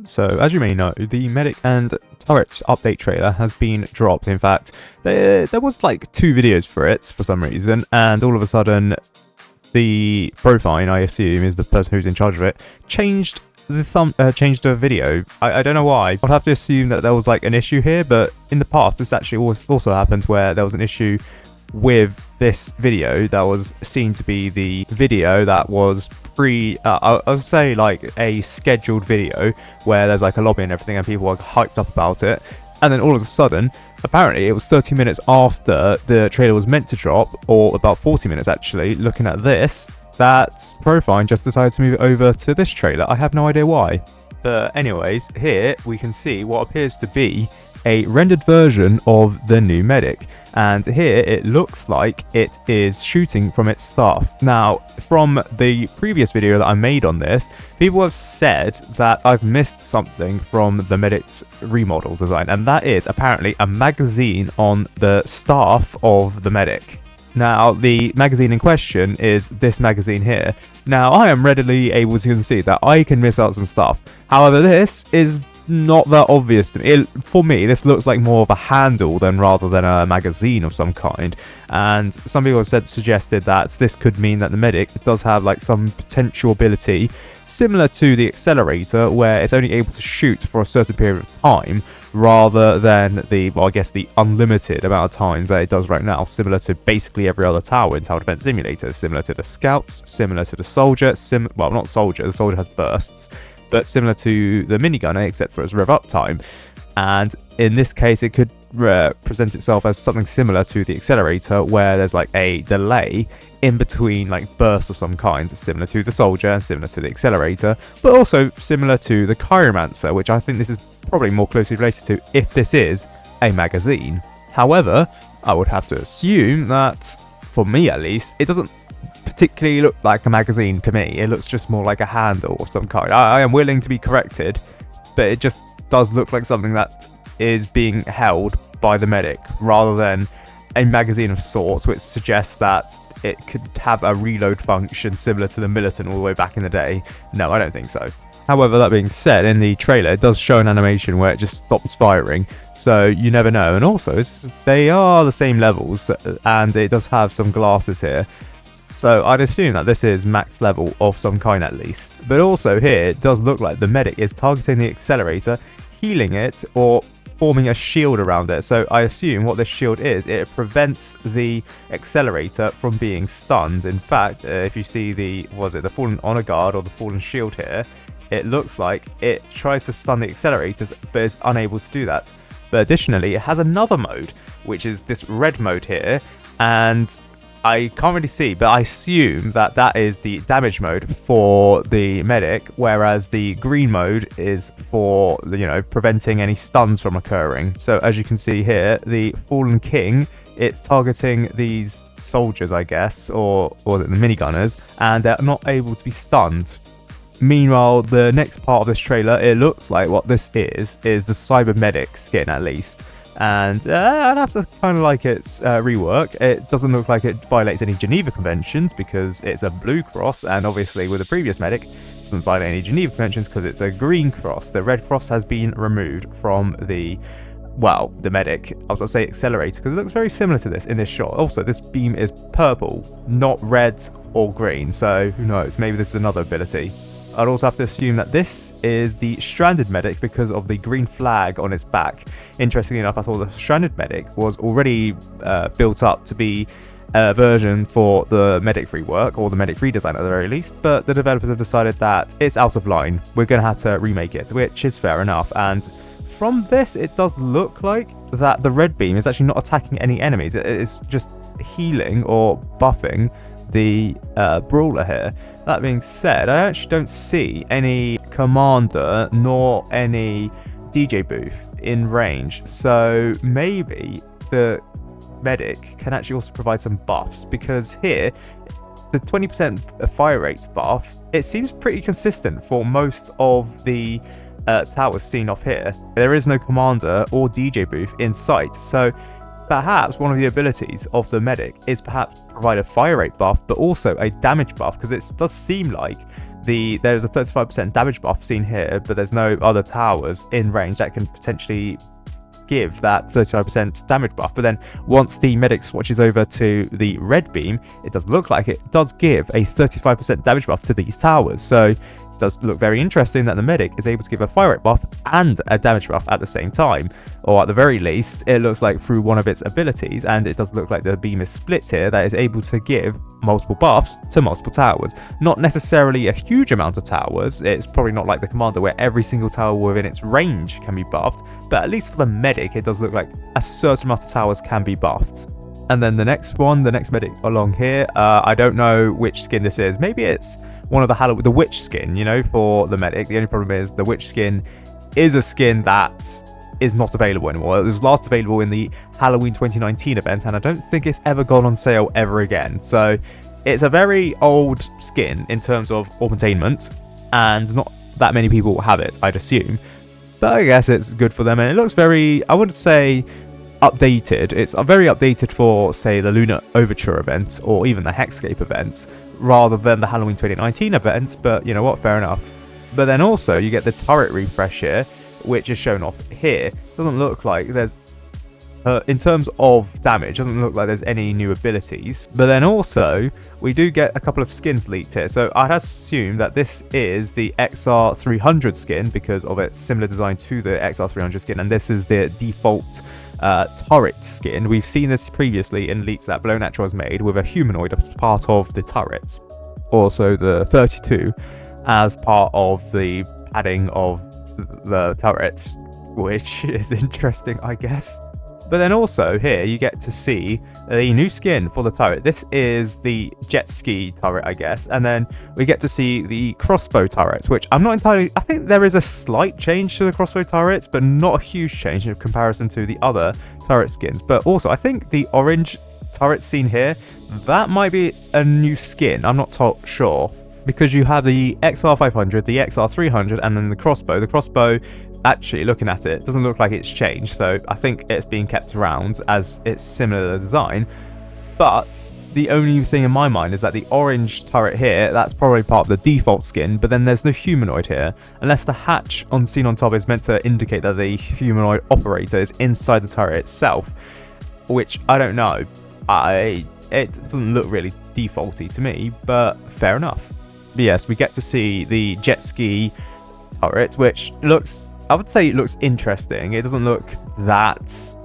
So, as you may know, the Medic and Turret update trailer has been dropped. In fact, there was like 2 videos for it for some reason, and all of a sudden, the Profine, I assume, is the person who's in charge of it, changed the video. I don't know why. I'd have to assume that there was like an issue here, but in the past, this actually also happened where there was an issue with this video that was seen to be the video that was I would say like a scheduled video where there's like a lobby and everything and people are hyped up about it, and then all of a sudden apparently it was 30 minutes after the trailer was meant to drop, or about 40 minutes actually, looking at this, that Profine just decided to move it over to this trailer. I have no idea why. But anyways, here we can see what appears to be a rendered version of the new Medic, and here it looks like it is shooting from its staff. Now, from the previous video that I made on this, people have said that I've missed something from the Medic's remodel design, and that is apparently a magazine on the staff of the Medic. Now, the magazine in question is this magazine here. Now, I am readily able to concede that I can miss out some stuff. However, this is not that obvious to me. For me, this looks like more of a handle rather than a magazine of some kind. And some people have suggested that this could mean that the Medic does have like some potential ability similar to the accelerator, where it's only able to shoot for a certain period of time, rather than the unlimited amount of times that it does right now, similar to basically every other tower in Tower Defense Simulator, similar to the Scouts, similar to the Soldier, well, not Soldier, the Soldier has bursts, but similar to the minigunner, except for its rev up time. And in this case, it could present itself as something similar to the accelerator, where there's like a delay in between like bursts of some kind, similar to the Soldier, similar to the accelerator, but also similar to the Chiromancer, which I think this is probably more closely related to if this is a magazine. However, I would have to assume that, for me at least, it doesn't particularly look like a magazine to me. It looks just more like a handle of some kind. I am willing to be corrected, but it just does look like something that is being held by the Medic rather than a magazine of sorts, which suggests that it could have a reload function similar to the Militant all the way back in the day. No, I don't think so. However, that being said, in the trailer it does show an animation where it just stops firing, so you never know. And also, they are the same levels, and it does have some glasses here. So I'd assume that this is max level of some kind at least. But also here, it does look like the Medic is targeting the accelerator, healing it, or forming a shield around it. So I assume what this shield is, it prevents the accelerator from being stunned. In fact, if you see the Fallen Honor Guard or the Fallen Shield here, it looks like it tries to stun the accelerators, but is unable to do that. But additionally, it has another mode, which is this red mode here, and I can't really see, but I assume that that is the damage mode for the Medic, whereas the green mode is for, preventing any stuns from occurring. So as you can see here, the Fallen King, it's targeting these soldiers, I guess, or the minigunners, and they're not able to be stunned. Meanwhile, the next part of this trailer, it looks like what this is the Cyber Medic skin at least. And I'd have to kind of like its rework. It doesn't look like it violates any Geneva Conventions because it's a blue cross, and obviously with the previous Medic, it doesn't violate any Geneva Conventions because it's a green cross. The red cross has been removed from the Medic. I was going to say accelerator because it looks very similar to this in this shot. Also, this beam is purple, not red or green, so who knows, maybe this is another ability. I'd also have to assume that this is the Stranded Medic because of the green flag on its back. Interestingly enough, I thought the Stranded Medic was already built up to be a version for the Medic rework, or the Medic redesign at the very least, but the developers have decided that it's out of line. We're going to have to remake it, which is fair enough. And from this, it does look like that the red beam is actually not attacking any enemies. It's just healing or buffing the brawler here. That being said, I actually don't see any commander nor any DJ booth in range, so maybe the Medic can actually also provide some buffs, because here the 20% fire rate buff, it seems pretty consistent for most of the towers seen off here. There is no commander or DJ booth in sight, so perhaps one of the abilities of the Medic is perhaps provide a fire rate buff, but also a damage buff, because it does seem like there's a 35% damage buff seen here, but there's no other towers in range that can potentially give that 35% damage buff. But then once the medic switches over to the red beam, it does look like it does give a 35% damage buff to these towers. So it does look very interesting that the medic is able to give a fire rate buff and a damage buff at the same time, or at the very least it looks like through one of its abilities, and it does look like the beam is split here, that is able to give multiple buffs to multiple towers. Not necessarily a huge amount of towers, it's probably not like the commander where every single tower within its range can be buffed, but at least for the medic it does look like a certain amount of towers can be buffed. And then the next medic along here, I don't know which skin this is. Maybe it's one of the witch skin, you know, for the medic. The only problem is the witch skin is a skin that is not available anymore. It was last available in the Halloween 2019 event, and I don't think it's ever gone on sale ever again. So it's a very old skin in terms of augmentation, and not that many people have it, I'd assume. But I guess it's good for them, and it looks very, I wouldn't say updated. It's very updated for, say, the Lunar Overture event or even the Hexscape event, rather than the Halloween 2019 event, but you know what, fair enough. But then also you get the turret refresh here, which is shown off here. Doesn't look like there's in terms of damage, doesn't look like there's any new abilities. But then also we do get a couple of skins leaked here, so I'd assume that this is the XR300 skin because of its similar design to the XR300 skin, and this is the default turret skin. We've seen this previously in leaks that Blow Natural has made with a humanoid as part of the turret. Also the 32 as part of the padding of the turrets, which is interesting, I guess. But then also here you get to see a new skin for the turret. This is the Jetski Turret, I guess, and then we get to see the crossbow turrets, which I'm not entirely, I think there is a slight change to the crossbow turrets, but not a huge change in comparison to the other turret skins. But also I think the orange turret seen here, that might be a new skin, I'm not sure, because you have the XR500, the XR300, and then the crossbow. The crossbow, actually looking at it, doesn't look like it's changed, so I think it's being kept around as it's similar design. But the only thing in my mind is that the orange turret here, that's probably part of the default skin, but then there's no humanoid here, unless the hatch seen on top is meant to indicate that the humanoid operator is inside the turret itself, which I don't know. It doesn't look really defaulty to me, but fair enough. But yes, we get to see the Jetski Turret, which looks, I would say it looks interesting. It doesn't look that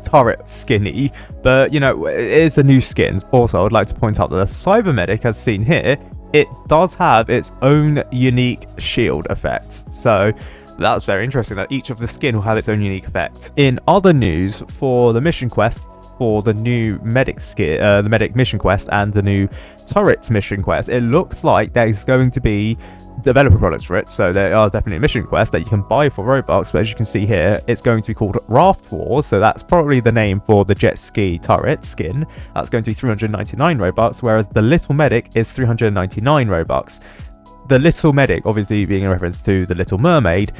turret skinny, but you know, it is the new skins. Also, I would like to point out that the Cyber Medic, as seen here, it does have its own unique shield effect. So that's very interesting that each of the skin will have its own unique effect. In other news, for the mission quests, for the new medic skin, the medic mission quest and the new turret mission quest, it looks like there's going to be developer products for it, so there are definitely mission quests that you can buy for ROBUX, but as you can see here, it's going to be called Raft Wars, so that's probably the name for the Jetski Turret skin. That's going to be 399 Robux, whereas the Little Medic is 399 Robux. The Little Medic obviously being a reference to the Little Mermaid,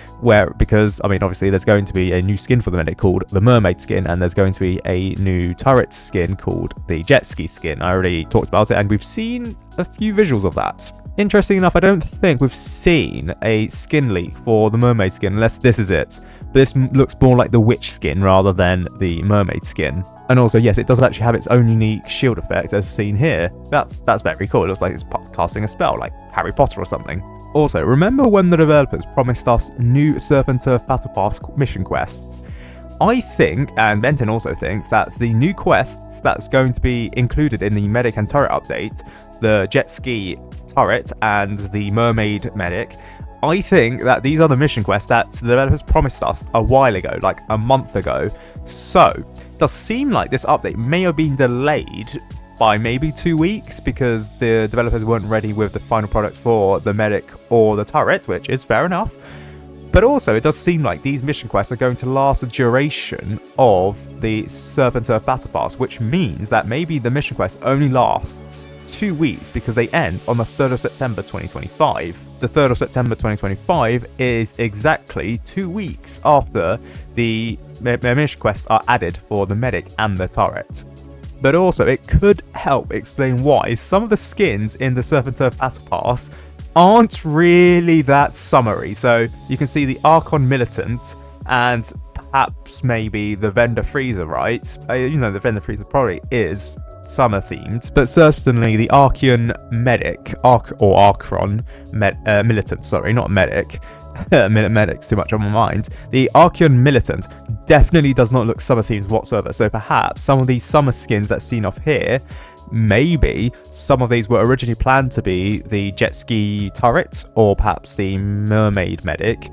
because I mean obviously there's going to be a new skin for the Medic called the Mermaid skin, and there's going to be a new turret skin called the Jetski skin. I already talked about it, and we've seen a few visuals of that. Interesting enough, I don't think we've seen a skin leak for the Mermaid skin, unless this is it. But this looks more like the Witch skin rather than the Mermaid skin. And also, yes, it does actually have its own unique shield effect, as seen here. That's very cool. It looks like it's casting a spell, like Harry Potter or something. Also, remember when the developers promised us new Surf and Turf Battle Pass mission quests? I think, and Benton also thinks, that the new quests that's going to be included in the Medic and Turret update, the Jetski Turret and the Mermaid Medic, I think that these are the mission quests that the developers promised us a while ago, like a month ago. So, it does seem like this update may have been delayed by maybe 2 weeks because the developers weren't ready with the final products for the Medic or the Turret, which is fair enough. But also, it does seem like these mission quests are going to last the duration of the Surf and Turf Battle Pass, which means that maybe the mission quest only lasts 2 weeks because they end on the 3rd of September 2025. The 3rd of September 2025 is exactly 2 weeks after the mission quests are added for the Medic and the Turret. But also, it could help explain why some of the skins in the Surf and Turf Battle Pass aren't really that summery. So you can see the Archon Militant and perhaps maybe the Vendor Freezer, right? The Vendor Freezer probably is summer themed, but certainly the Archeon Medic, Archon Militant, sorry, not Medic. Medic's too much on my mind. The Archeon Militant definitely does not look summer themed whatsoever. So perhaps some of these summer skins that's seen off here, maybe some of these were originally planned to be the Jetski Turret or perhaps the Mermaid Medic,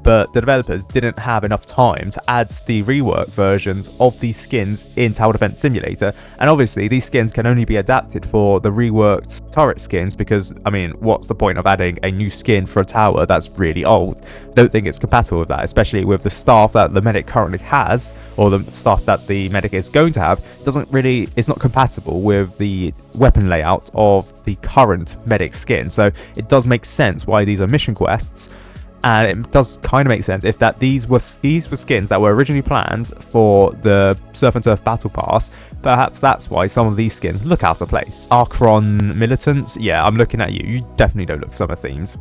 but the developers didn't have enough time to add the rework versions of these skins in Tower Defense Simulator. And obviously these skins can only be adapted for the reworked turret skins, because I mean, what's the point of adding a new skin for a tower that's really old? I don't think it's compatible with that, especially with the staff that the medic currently has, or the staff that the medic is going to have. It's not compatible with the weapon layout of the current medic skin. So it does make sense why these are mission quests. And it does kind of make sense if these were skins that were originally planned for the Surf and Turf Battle Pass. Perhaps that's why some of these skins look out of place. Archon Militants, yeah, I'm looking at you. You definitely don't look summer themed.